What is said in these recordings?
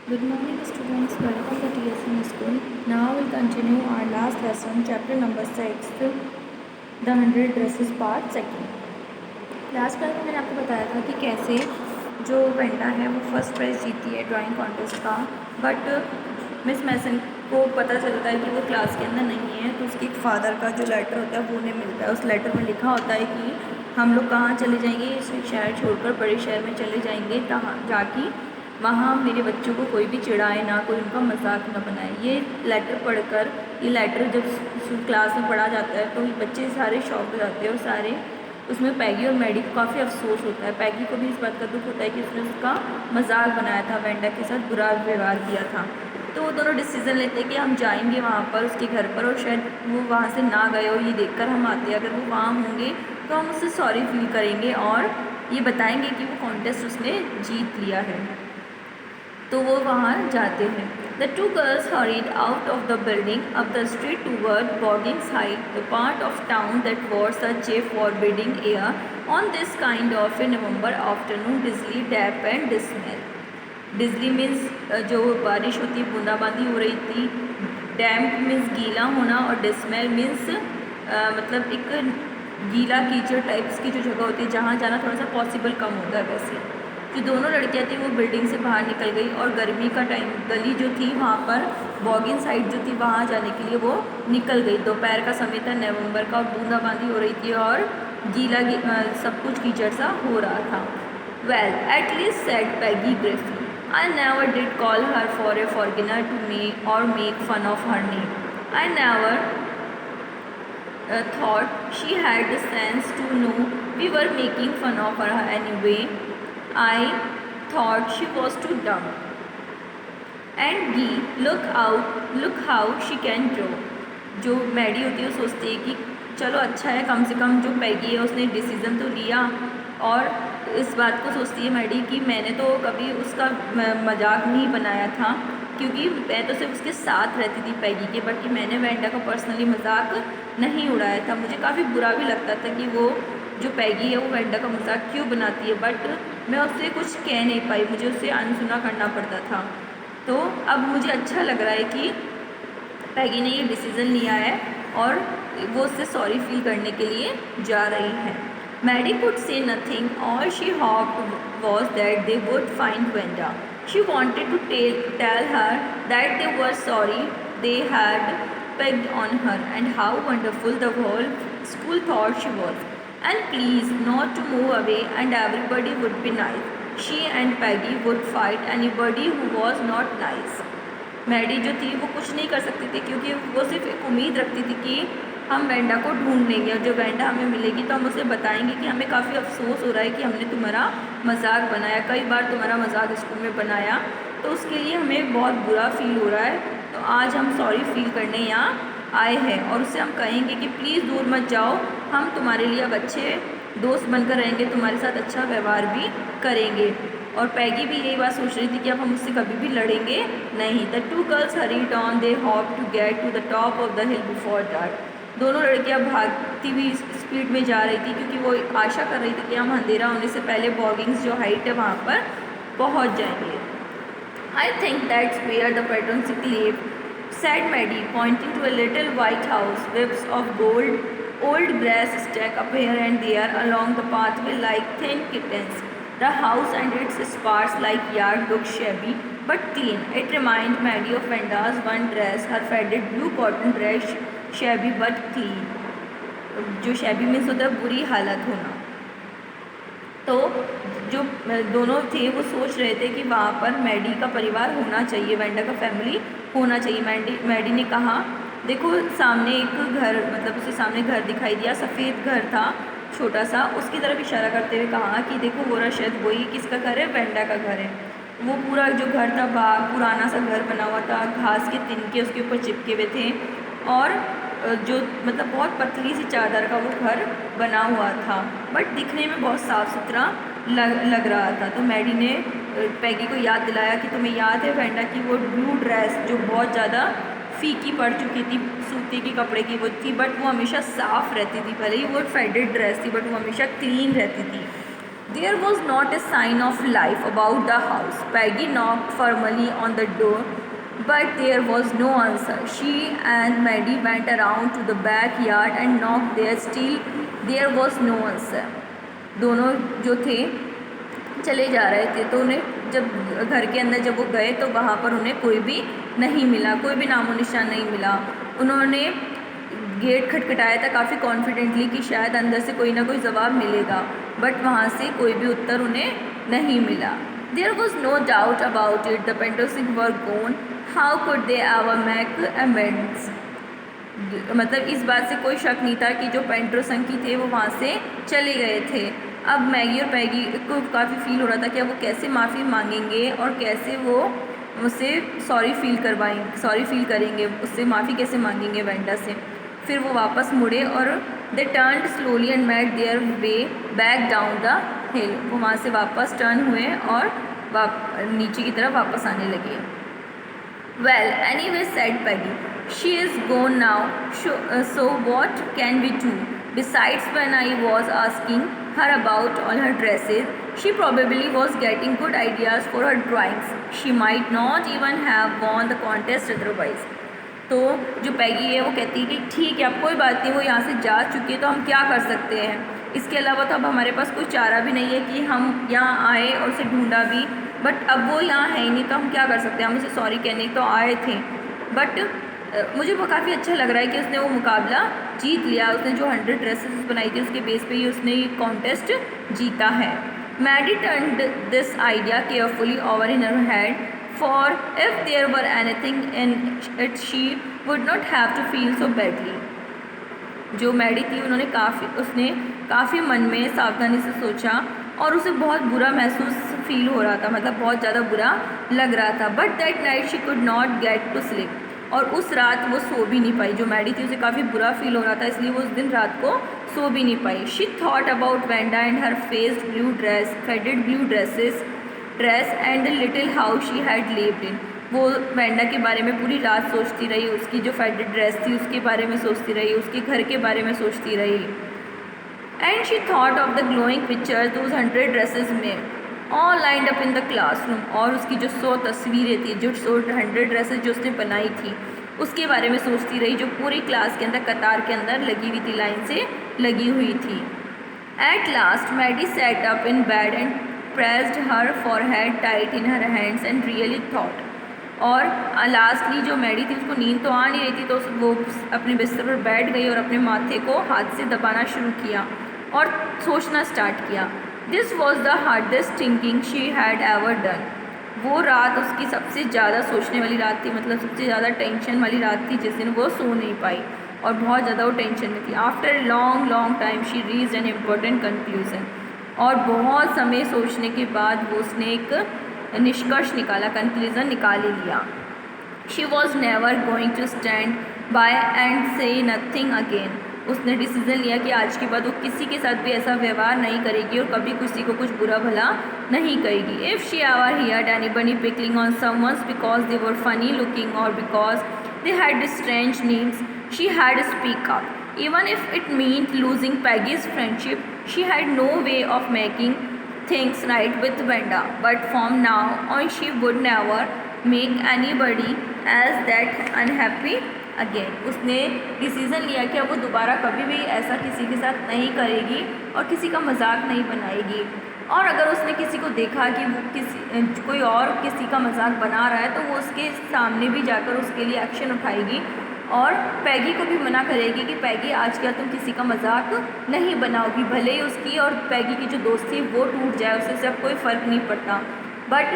Good morning students, welcome to TSM School. Now we'll continue our last lesson, chapter number 6, The 100 Dresses Part 2. Last class में मैंने आपको बताया था कि कैसे जो वेंडा है वो फर्स्ट प्राइज़ जीती है ड्राइंग कॉन्टेस्ट का, बट मिस मैसन को पता चलता है कि वो क्लास के अंदर नहीं है, तो उसके फादर का जो लेटर होता है वो उन्हें मिलता है। उस लेटर में लिखा होता है कि हम लोग कहाँ चले जाएंगे, इस शहर छोड़कर बड़े शहर में चले जाएंगे ताकि वहाँ मेरे बच्चों को कोई भी चिढ़ाए ना, कोई उनका मजाक ना बनाए। ये लेटर पढ़कर, ये लेटर जब क्लास में पढ़ा जाता है तो बच्चे सारे शॉक हो जाते हैं और सारे उसमें पैगी और मैडी को काफ़ी अफसोस होता है। पैगी को भी इस बात का दुख होता है कि उसने उसका मजाक बनाया था, वेंडा के साथ बुरा व्यवहार किया था। तो वो दोनों डिसीज़न लेते हैं कि हम जाएंगे वहाँ पर उसके घर पर, और शायद वो वहाँ से ना गए और ये देखकर हम आते हैं, अगर वो वहाँ होंगे तो हम उससे सॉरी फील करेंगे और ये बताएंगे कि वो कॉन्टेस्ट उसने जीत लिया है। तो वो वहाँ जाते हैं। The two girls hurried out of the building up the street toward Bogginside, the part of town that wore such a forbidding air on this kind of a November afternoon, drizzly, damp and dismal. Drizzly means जो बारिश होती है, बूंदाबांदी हो रही थी। डैम्प means गीला होना, और डिस्मेल मीन्स मतलब एक गीला कीचड़ टाइप्स की जो जगह होती है जहाँ जाना थोड़ा सा पॉसिबल कम होता है। वैसे जो दोनों लड़कियां थी वो बिल्डिंग से बाहर निकल गई और गर्मी का टाइम, गली जो थी वहाँ पर बॉगिन साइड जो थी वहाँ जाने के लिए वो निकल गई। दोपहर का समय था, नवंबर का, और बूंदाबांदी हो रही थी और गीला सब कुछ कीचड़ सा हो रहा था। Well at least said Peggy gruffly, I never did call her for a foreigner to make or make fun of her name. I never thought she had the sense to know we were making fun of her anyway. I thought she was too dumb. And Gee, look how she can draw. जो Maddie होती है वो सोचती है कि चलो अच्छा है, कम से कम जो पैगी है उसने डिसीज़न तो लिया, और इस बात को सोचती है मैडी कि मैंने तो कभी उसका मजाक नहीं बनाया था, क्योंकि मैं तो सिर्फ उसके साथ रहती थी पैगी के, बल्कि मैंने वेंडा का पर्सनली मजाक नहीं उड़ाया था। मुझे काफ़ी बुरा भी लगता था कि वो जो पैगी है वो वेंडा का मजाक क्यों बनाती है, बट मैं उससे कुछ कह नहीं पाई, मुझे उससे अनसुना करना पड़ता था। तो अब मुझे अच्छा लग रहा है कि पैगी ने ये डिसीज़न लिया है और वो उससे सॉरी फील करने के लिए जा रही है। Maddie could say nothing, all she hoped was that they would find Wanda. She wanted to tell her that they were sorry they had pegged on her and how wonderful the whole school thought she was, and please not to move away and everybody would be nice. She and Peggy would fight anybody who was not nice. Maddie जो थी वो कुछ नहीं कर सकती थी, क्योंकि वो सिर्फ एक उम्मीद रखती थी कि हम वेंडा को ढूंढ लेंगे और जो वेंडा हमें मिलेगी तो हम उसे बताएंगे कि हमें काफ़ी अफसोस हो रहा है कि हमने तुम्हारा मजाक बनाया, कई बार तुम्हारा मजाक स्कूल में बनाया, तो उसके लिए हमें बहुत बुरा फील हो रहा है, तो आज हम सॉरी फील करने यहाँ आए हैं। और उससे हम कहेंगे कि प्लीज़ दूर मत जाओ, हम तुम्हारे लिए अब अच्छे दोस्त बनकर रहेंगे, तुम्हारे साथ अच्छा व्यवहार भी करेंगे। और पैगी भी यही बात सोच रही थी कि अब हम उससे कभी भी लड़ेंगे नहीं। The two girls hurried on, they hope to get to the top of the hill before dark. दोनों लड़कियां भागती हुई स्पीड में जा रही थी, क्योंकि वो आशा कर रही थी कि हम अंधेरा होने से पहले बॉगिंग्स जो हाइट है वहाँ पर पहुँच जाएंगे। I think that's where the pattern city live, said Maddie, pointing to a little white house, whips of old grass stack up here and there along the pathway like thin kittens. The house and its sparse-like yard looked shabby but clean. It reminded Maddie of Venda's one dress, her faded blue cotton dress, shabby but clean. जो shabby means होता है बुरी हालत होना। तो जो दोनों थे वो सोच रहे थे कि वहाँ पर मैडी का परिवार होना चाहिए, वेंडा का फैमिली होना चाहिए। मैडी ने कहा, देखो सामने एक घर, मतलब उसके सामने घर दिखाई दिया, सफ़ेद घर था छोटा सा, उसकी तरफ इशारा करते हुए कहा कि देखो वो शायद वही किसका घर है, वेंडा का घर है। वो पूरा जो घर था पुराना सा घर बना हुआ था, घास के तिनके उसके ऊपर चिपके हुए थे, और जो मतलब बहुत पतली सी चादर का वो घर बना हुआ था, बट दिखने में बहुत साफ़ सुथरा लग रहा था। तो मैडी ने पैगी को याद दिलाया कि तुम्हें याद है वेंडा की वो ब्लू ड्रेस जो बहुत ज़्यादा फीकी पड़ चुकी थी, सूती के कपड़े की वो थी, बट वो हमेशा साफ़ रहती थी। भले ही वो फेडेड ड्रेस थी बट वो हमेशा क्लीन रहती थी। There was not a sign of life about the house. Peggy knocked firmly on the door, but there was no answer. She and Maddie went around to the backyard and knocked there. Still, there was no answer. दोनों जो थे चले जा रहे थे, तो उन्हें जब घर के अंदर जब वो गए तो वहाँ पर उन्हें कोई भी नहीं मिला, कोई भी नामो निशान नहीं मिला। उन्होंने गेट खटखटाया था काफ़ी कॉन्फिडेंटली कि शायद अंदर से कोई ना कोई जवाब मिलेगा, बट वहाँ से कोई भी उत्तर उन्हें नहीं मिला। There was no doubt about it, the पेंटोसिंग were gone, how could they ever make amends. मतलब इस बात से कोई शक नहीं था कि जो पेंट्रोसंकी थे वो वहाँ से चले गए थे। अब मैगी और पैगी को काफ़ी फील हो रहा था कि अब वो कैसे माफ़ी मांगेंगे और कैसे वो उससे सॉरी फील करेंगे, उससे माफ़ी कैसे मांगेंगे वेंडा से। फिर वो वापस मुड़े और they turn slowly and made their way back down the हिल। वो वहाँ से वापस टर्न हुए और नीचे की तरफ वापस आने लगे। Well anyway said Peggy, she is gonna now, so what can we do? Besides, when I was asking her about all her dresses, she probably was getting good ideas for her drawings. She might not even have won the contest otherwise. तो जो पैगी है वो कहती है कि ठीक है, अब कोई बात नहीं, वो यहाँ से जा चुकी है तो हम क्या कर सकते हैं। इसके अलावा तो अब हमारे पास कोई चारा भी नहीं है कि हम यहाँ आए और उसे ढूंढा भी, बट अब वो यहाँ है ही नहीं तो हम क्या कर सकते हैं। हम उसे सॉरी कहने तो आए थे, बट मुझे वो काफ़ी अच्छा लग रहा है कि उसने वो मुकाबला जीत लिया। उसने जो 100 ड्रेसेस बनाई थी उसके बेस पे ही उसने ये कॉन्टेस्ट जीता है। Maddie turned this idea carefully over in her head, for if there were anything in it she would not have to feel so badly. जो मैडी थी उसने काफ़ी मन में सावधानी से सोचा और उसे बहुत बुरा महसूस फील हो रहा था, मतलब बहुत ज़्यादा बुरा लग रहा था। But that night she could not get to sleep, और उस रात वो सो भी नहीं पाई। जो मैडी थी उसे काफ़ी बुरा फील हो रहा था, इसलिए वो उस दिन रात को सो भी नहीं पाई। She thought about Wanda and her faded blue dress, faded blue dress and the little house she had lived in. वो वेंडा के बारे में पूरी रात सोचती रही, उसकी जो फेडेड ड्रेस थी उसके बारे में सोचती रही, उसके घर के बारे में सोचती रही। And she thought of the glowing picture those 100 dresses में all lined up in the classroom. और उसकी जो 100 तस्वीरें थी, जो 100 ड्रेसेस जो उसने बनाई थी उसके बारे में सोचती रही, जो पूरी क्लास के अंदर कतार के अंदर लगी हुई थी, लाइन से लगी हुई थी। At last Maddie sat up in bed and pressed her forehead tight in her hands and really thought. और लास्टली जो मैडी थी उसको नींद तो आ नहीं रही थी, तो वो अपने बिस्तर पर बैठ गई और अपने माथे को हाथ से दबाना शुरू किया और सोचना स्टार्ट किया। This was the hardest thinking she had ever done. वो रात उसकी सबसे ज़्यादा सोचने वाली रात थी, मतलब सबसे ज़्यादा टेंशन वाली रात थी, जिस दिन वो सो नहीं पाई और बहुत ज़्यादा वो टेंशन में थी। After long time she reached an important conclusion. और बहुत समय सोचने के बाद वो उसने एक निष्कर्ष निकाला, कंक्लूजन निकाल ही लिया। She was never going to stand by and say nothing again. उसने डिसीजन लिया कि आज के बाद वो किसी के साथ भी ऐसा व्यवहार नहीं करेगी और कभी किसी को कुछ बुरा भला नहीं करेगी। If she ever heard anybody picking on someones because they were funny looking और because they had strange names, she had speak up. Even if it meant losing Peggy's friendship, she had no way of making things right with Wenda. But from now on, she would never make anybody else that unhappy again. उसने decision लिया कि अब वो दोबारा कभी भी ऐसा किसी के साथ नहीं करेगी और किसी का मजाक नहीं बनाएगी। और अगर उसने किसी को देखा कि वो कोई और किसी का मजाक बना रहा है तो वो उसके सामने भी जाकर उसके लिए एक्शन उठाएगी और पैगी को भी मना करेगी कि पैगी आजकल तुम किसी का मजाक नहीं बनाओगी। भले ही उसकी और पैगी की जो दोस्ती वो टूट जाए, उससे सब कोई फ़र्क नहीं पड़ता। बट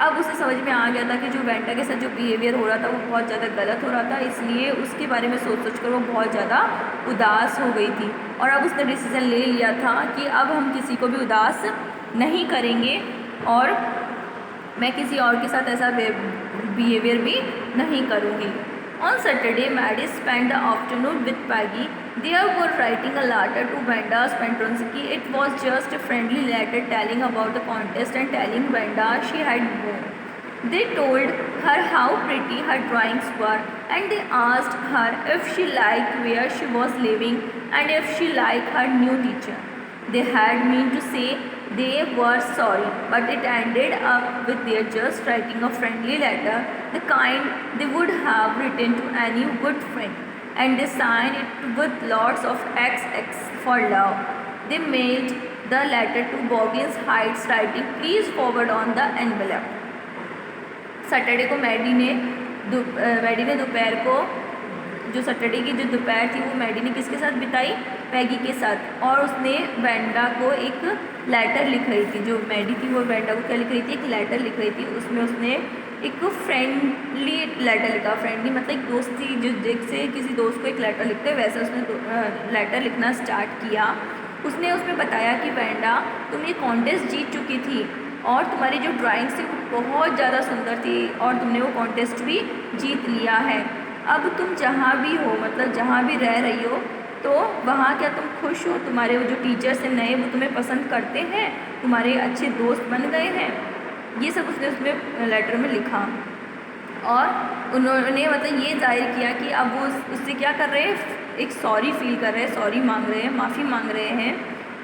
अब उसे समझ में आ गया था कि जो वेंडा के साथ जो बिहेवियर हो रहा था वो बहुत ज़्यादा गलत हो रहा था, इसलिए उसके बारे में सोच कर वो बहुत ज़्यादा उदास हो गई थी। और अब उसने डिसीज़न ले लिया था कि अब हम किसी को भी उदास नहीं करेंगे और मैं किसी और के साथ ऐसा बिहेवियर भी नहीं करूँगी। On Saturday, Maddie spent the afternoon with Peggy. They were writing a letter to Wenda's Pentronsky. It was just a friendly letter telling about the contest and telling Wenda she had won. They told her how pretty her drawings were and they asked her if she liked where she was living and if she liked her new teacher. They had meant to say They were sorry, but it ended up with their just writing a friendly letter, the kind they would have written to any good friend, and they signed it with lots of XX for love. They mailed the letter to Boggins Heights, writing, "Please forward on the envelope." Saturday को Maddie ने दोपहर को जो Saturday की जो दोपहर थी वो मैडी ने किसके साथ बिताई, पैगी के साथ, और उसने वेंडा को एक लेटर लिख रही थी। जो मैडी थी वो वेंडा को क्या लिख रही थी, एक लेटर लिख रही थी। उसमें उसने एक फ्रेंडली लेटर लिखा। फ्रेंडली मतलब एक दोस्ती, जो जैसे किसी दोस्त को एक लेटर लिखते हैं वैसे उसने लेटर लिखना स्टार्ट किया। उसने उसमें बताया कि वेंडा, तुम ये कॉन्टेस्ट जीत चुकी थी और तुम्हारी जो ड्राइंग्स थी वो बहुत ज़्यादा सुंदर थी और तुमने वो कॉन्टेस्ट भी जीत लिया है। अब तुम जहाँ भी हो, मतलब जहाँ भी रह रही हो, तो वहाँ क्या तुम खुश हो? तुम्हारे वो जो टीचर्स हैं नए, वो तुम्हें पसंद करते हैं, तुम्हारे अच्छे दोस्त बन गए हैं। ये सब उसने उसमें लेटर में लिखा और उन्होंने मतलब ये जाहिर किया कि अब वो उससे क्या कर रहे हैं, एक सॉरी फील कर रहे हैं, सॉरी मांग रहे हैं, माफ़ी मांग रहे हैं।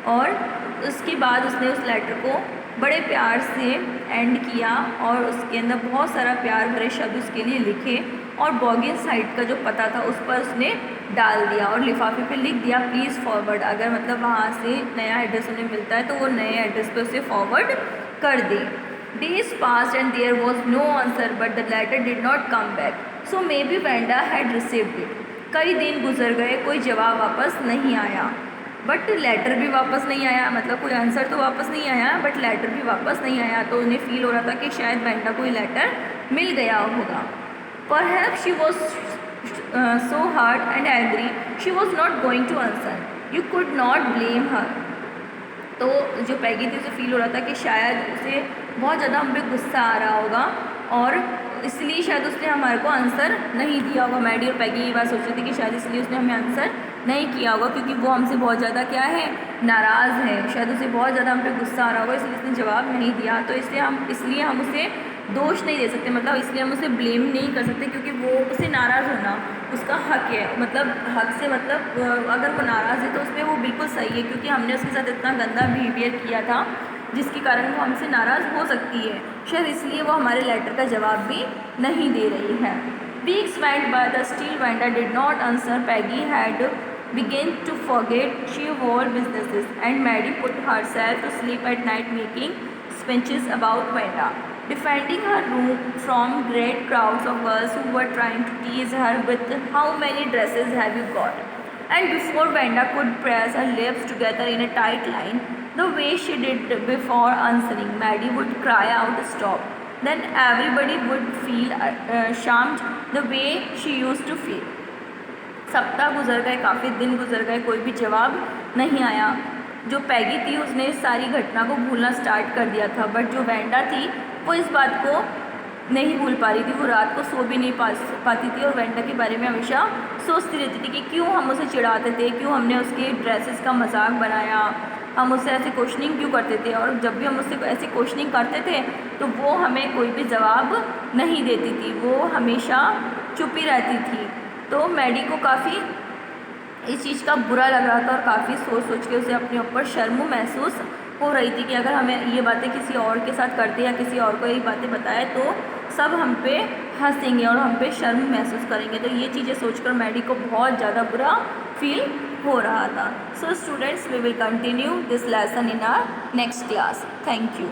और उसके बाद उसने उस लेटर को बड़े प्यार से एंड किया और उसके अंदर बहुत सारा प्यार भरे शब्द उसके लिए लिखे और बॉगिंस हाइट का जो पता था उस पर उसने डाल दिया और लिफाफे पे लिख दिया, प्लीज़ फॉरवर्ड। अगर मतलब वहाँ से नया एड्रेस उन्हें मिलता है तो वो नए एड्रेस पे उसे फॉरवर्ड कर दे। Days passed and there was no answer, but the letter did not come back. So maybe Vanda had received it. कई दिन गुजर गए, कोई जवाब वापस नहीं आया, बट लेटर भी वापस नहीं आया। मतलब कोई आंसर तो वापस नहीं आया बट लेटर भी वापस नहीं आया। तो उन्हें फील हो रहा था कि शायद वेंडा को लेटर मिल गया होगा। Perhaps she was so hurt and angry she was not going to answer. You could not blame her. तो जो पैगी थी उसे फील हो रहा था कि शायद उसे बहुत ज़्यादा हम पे गुस्सा आ रहा होगा और इसलिए शायद उसने हमारे को आंसर नहीं दिया होगा। मैडी और पैगी ये बात सोच रही थी कि शायद इसलिए उसने हमें आंसर नहीं किया होगा क्योंकि वो हमसे बहुत ज़्यादा क्या है, नाराज़ है। शायद उसे बहुत ज़्यादा हम पे गुस्सा आ रहा होगा इसलिए उसने जवाब नहीं दिया। तो इसलिए हम उसे दोष नहीं दे सकते, मतलब इसलिए हम उसे ब्लेम नहीं कर सकते क्योंकि वो उसे नाराज़ होना उसका हक है। मतलब हक से मतलब अगर वो नाराज़ है तो उसमें वो बिल्कुल सही है क्योंकि हमने उसके साथ इतना गंदा बिहेवियर किया था जिसके कारण वो हमसे नाराज़ हो सकती है। शायद इसलिए वो हमारे लेटर का जवाब भी नहीं दे रही है। Weeks went by, the still Vanda did not answer. Peggy had begun to forget she wore businesses, and Maddie put herself to sleep at night making speeches about Vanda, defending her room from great crowds of girls who were trying to tease her with how many dresses have you got. And before Vanda could press her lips together in a tight line, the way she did before answering, Maddie would cry out, "Stop." Then everybody would feel ashamed the way she used to feel. सप्ताह गुजर गए, काफ़ी दिन गुजर गए, कोई भी जवाब नहीं आया। जो पैगी थी उसने इस सारी घटना को भूलना स्टार्ट कर दिया था, बट जो वेंडा थी वो इस बात को नहीं भूल पा रही थी। वो रात को सो भी नहीं पाती थी और वेंडा के बारे में हमेशा सोचती रहती थी कि क्यों हम उसे चिढ़ाते थे, क्यों हमने उसके ड्रेसेस का मजाक बनाया, हम उससे ऐसे क्वेश्चनिंग क्यों करते थे। और जब भी हम उससे ऐसी क्वेश्चनिंग करते थे तो वो हमें कोई भी जवाब नहीं देती थी, वो हमेशा चुप ही रहती थी। तो मैडी को काफ़ी इस चीज़ का बुरा लग रहा था और काफ़ी सोच के उसे अपने ऊपर शर्म महसूस हो रही थी कि अगर हमें ये बातें किसी और के साथ करते या किसी और को ये बातें बताए तो सब हम पे हंसेंगे और हम पे शर्म महसूस करेंगे। तो ये चीज़ें सोचकर मैडी को बहुत ज़्यादा बुरा फील हो रहा था। So students, we will continue this lesson in our next class. Thank you.